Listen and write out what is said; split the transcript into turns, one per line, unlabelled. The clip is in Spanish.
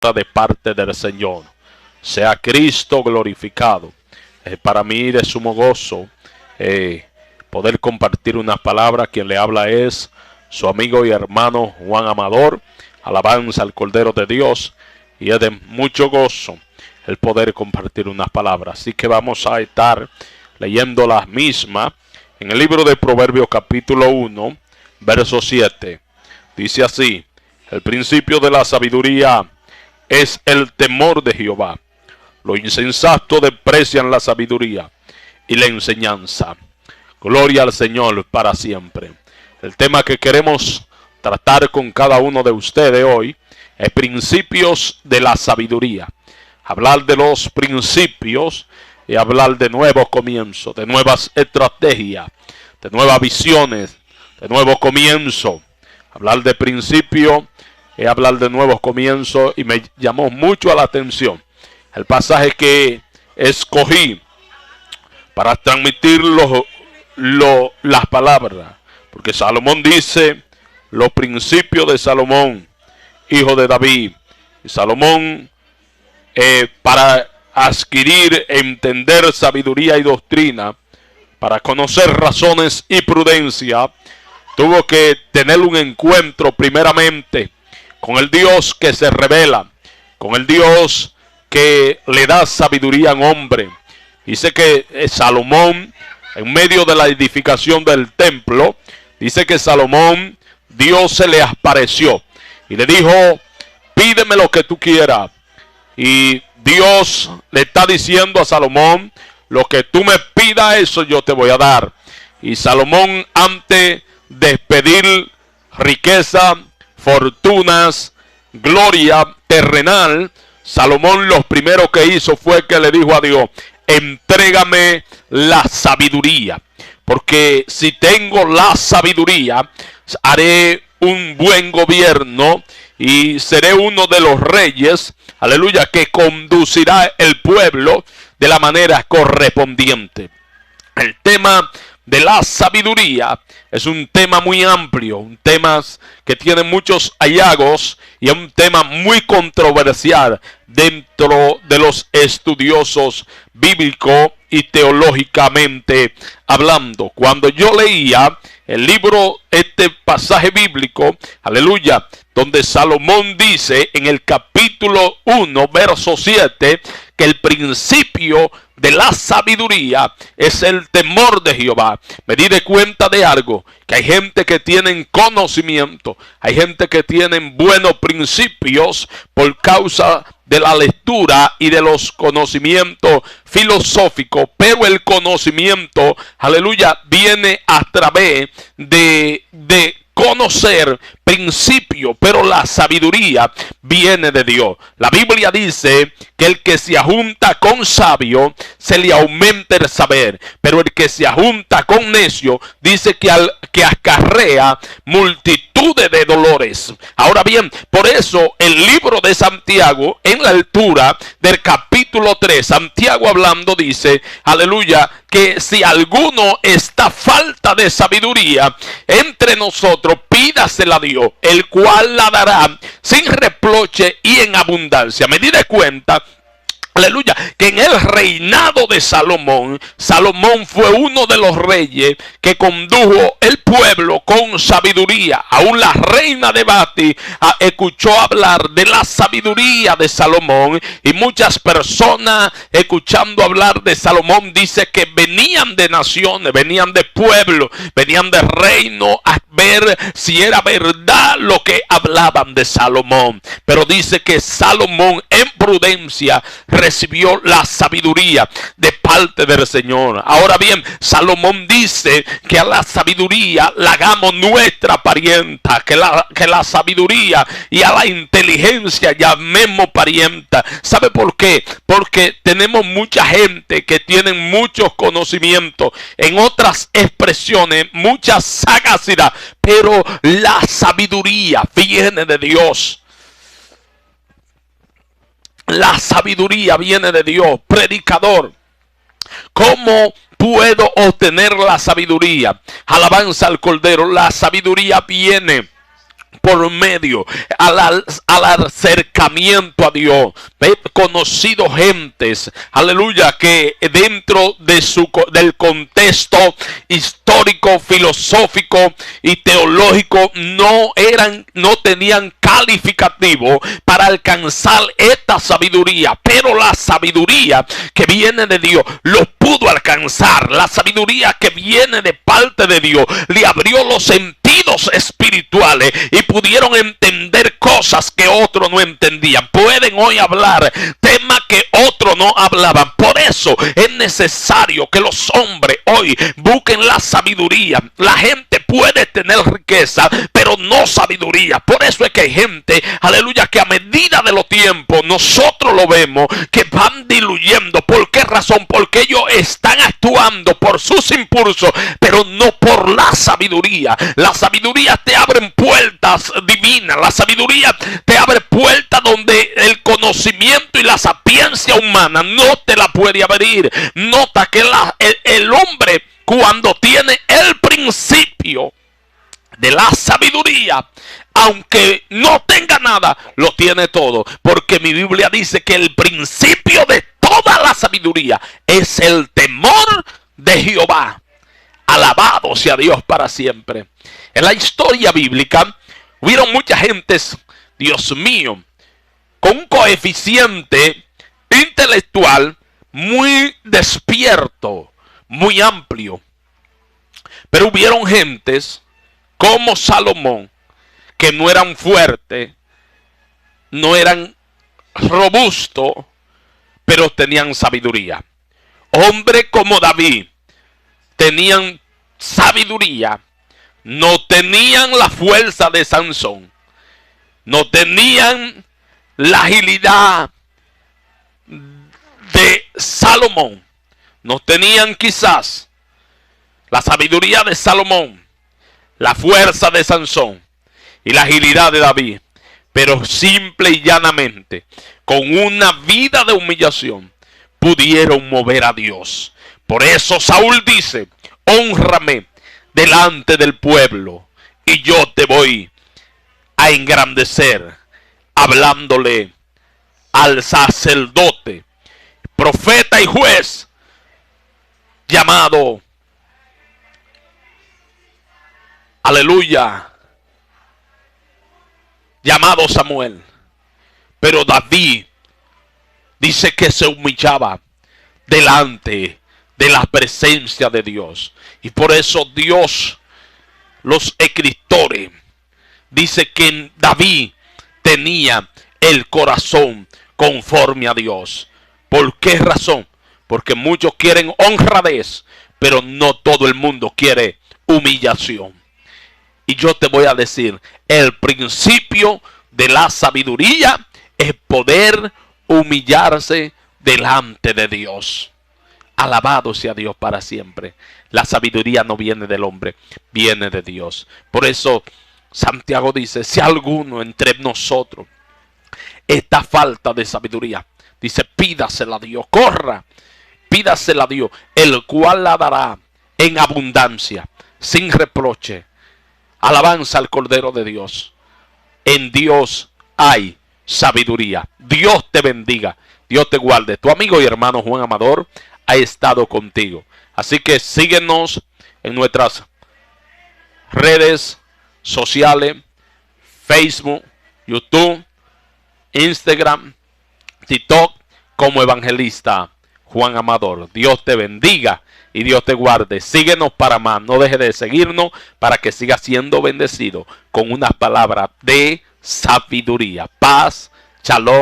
de parte del Señor. Sea Cristo glorificado. Para mí de sumo gozo poder compartir una palabra. Quien le habla es su amigo y hermano Juan Amador. Alabanza al Cordero de Dios. Y es de mucho gozo el poder compartir unas palabras. Así que vamos a estar leyendo las mismas en el libro de Proverbios capítulo 1, verso 7. Dice así: el principio de la sabiduría es el temor de Jehová. Los insensatos desprecian la sabiduría y la enseñanza. Gloria al Señor para siempre. El tema que queremos tratar con cada uno de ustedes hoy es principios de la sabiduría. Hablar de los principios y hablar de nuevos comienzos, de nuevas estrategias, de nuevas visiones, de nuevos comienzos. Hablar de principios y hablar de nuevos comienzos, y me llamó mucho la atención el pasaje que escogí para transmitir las palabras, porque Salomón dice los principios de Salomón, hijo de David. Y Salomón, para adquirir, entender sabiduría y doctrina, para conocer razones y prudencia, tuvo que tener un encuentro primeramente con el Dios que se revela, con el Dios que le da sabiduría al hombre. Dice que Salomón, en medio de la edificación del templo, dice que Salomón, Dios se le apareció y le dijo: pídeme lo que tú quieras. Y Dios le está diciendo a Salomón: lo que tú me pidas, eso yo te voy a dar. Y Salomón, antes de pedir riqueza, fortunas, gloria terrenal, Salomón lo primero que hizo fue que le dijo a Dios: entrégame la sabiduría, porque si tengo la sabiduría, haré un buen gobierno y seré uno de los reyes, aleluya, que conducirá el pueblo de la manera correspondiente. El tema de la sabiduría es un tema muy amplio, un tema que tiene muchos hallazgos y es un tema muy controversial dentro de los estudiosos bíblicos y teológicamente hablando. Cuando yo leía el libro, este pasaje bíblico, aleluya, donde Salomón dice en el capítulo 1, verso 7, que el principio de la sabiduría es el temor de Jehová, me di de cuenta de algo, que hay gente que tienen conocimiento, hay gente que tienen buenos principios por causa de la lectura y de los conocimientos filosóficos, pero el conocimiento, aleluya, viene a través de conocer principio, pero la sabiduría viene de Dios. La Biblia dice que el que se ajunta con sabio se le aumenta el saber, pero el que se ajunta con necio dice que acarrea multitudes de dolores. Ahora bien, por eso el libro de Santiago, en la altura del capítulo 3, Santiago hablando dice, aleluya, que si alguno está falta de sabiduría entre nosotros, pídasela a Dios, el cual la dará sin reproche y en abundancia. Me di de cuenta, aleluya, que en el reinado de Salomón, Salomón fue uno de los reyes que condujo el pueblo con sabiduría. Aún la reina de Bati escuchó hablar de la sabiduría de Salomón, y muchas personas escuchando hablar de Salomón dice que venían de naciones, venían de pueblos, venían de reino a ver si era verdad lo que hablaban de Salomón. Pero dice que Salomón en prudencia recibió la sabiduría de parte del Señor. Ahora bien, Salomón dice que a la sabiduría la hagamos nuestra parienta, que la sabiduría y a la inteligencia llamemos parienta. ¿Sabe por qué? Porque tenemos mucha gente que tienen muchos conocimientos, en otras expresiones mucha sagacidad, pero la sabiduría viene de Dios. La sabiduría viene de Dios. Predicador, ¿cómo puedo obtener la sabiduría? Alabanza al Cordero. La sabiduría viene por medio al acercamiento a Dios. He conocido gentes, aleluya, que dentro de del contexto histórico, filosófico y teológico no tenían calificativo para alcanzar esta sabiduría, pero la sabiduría que viene de Dios lo pudo alcanzar. La sabiduría que viene de parte de Dios le abrió los sentidos espirituales y pudieron entender cosas que otros no entendían. Pueden hoy hablar temas que otros no hablaban. Por eso es necesario que los hombres hoy busquen la sabiduría. La gente puede tener riqueza, pero no sabiduría. Por eso es que hay gente, aleluya, que a medida de los tiempos nosotros lo vemos que van diluyendo. ¿Por qué razón? Porque ellos están actuando por sus impulsos, pero no por la sabiduría. La sabiduría te abre puertas divinas. La sabiduría te abre puertas donde el conocimiento y la sapiencia humana no te la puede abrir. Nota que el hombre, cuando tiene el principio de la sabiduría, aunque no tenga nada, lo tiene todo. Porque mi Biblia dice que el principio de toda la sabiduría es el temor de Jehová. Alabado sea Dios para siempre. En la historia bíblica hubieron muchas gentes, Dios mío, con un coeficiente intelectual muy despierto, muy amplio. Pero hubieron gentes como Salomón que no eran fuertes, no eran robustos, pero tenían sabiduría. Hombres como David tenían sabiduría, no tenían la fuerza de Sansón, no tenían la agilidad de Salomón, no tenían quizás la sabiduría de Salomón, la fuerza de Sansón y la agilidad de David, pero simple y llanamente, con una vida de humillación, pudieron mover a Dios. Por eso Saúl dice: hónrame delante del pueblo y yo te voy a engrandecer, hablándole al sacerdote, profeta y juez llamado, aleluya, llamado Samuel. Pero David dice que se humillaba delante de la presencia de Dios. Y por eso Dios, los escritores, dice que David tenía el corazón conforme a Dios. ¿Por qué razón? Porque muchos quieren honradez, pero no todo el mundo quiere humillación. Y yo te voy a decir, el principio de la sabiduría es poder humillarse delante de Dios. Alabado sea Dios para siempre. La sabiduría no viene del hombre, viene de Dios. Por eso Santiago dice: si alguno entre nosotros está falta de sabiduría, dice, pídasela a Dios, corra, pídasela a Dios, el cual la dará en abundancia, sin reproche. Alabanza al Cordero de Dios. En Dios hay sabiduría. Dios te bendiga, Dios te guarde. Tu amigo y hermano Juan Amador ha estado contigo. Así que síguenos en nuestras redes sociales: Facebook, YouTube, Instagram, TikTok, como Evangelista Juan Amador. Dios te bendiga y Dios te guarde. Síguenos para más. No deje de seguirnos para que siga siendo bendecido con unas palabras de sabiduría. Paz, shalom.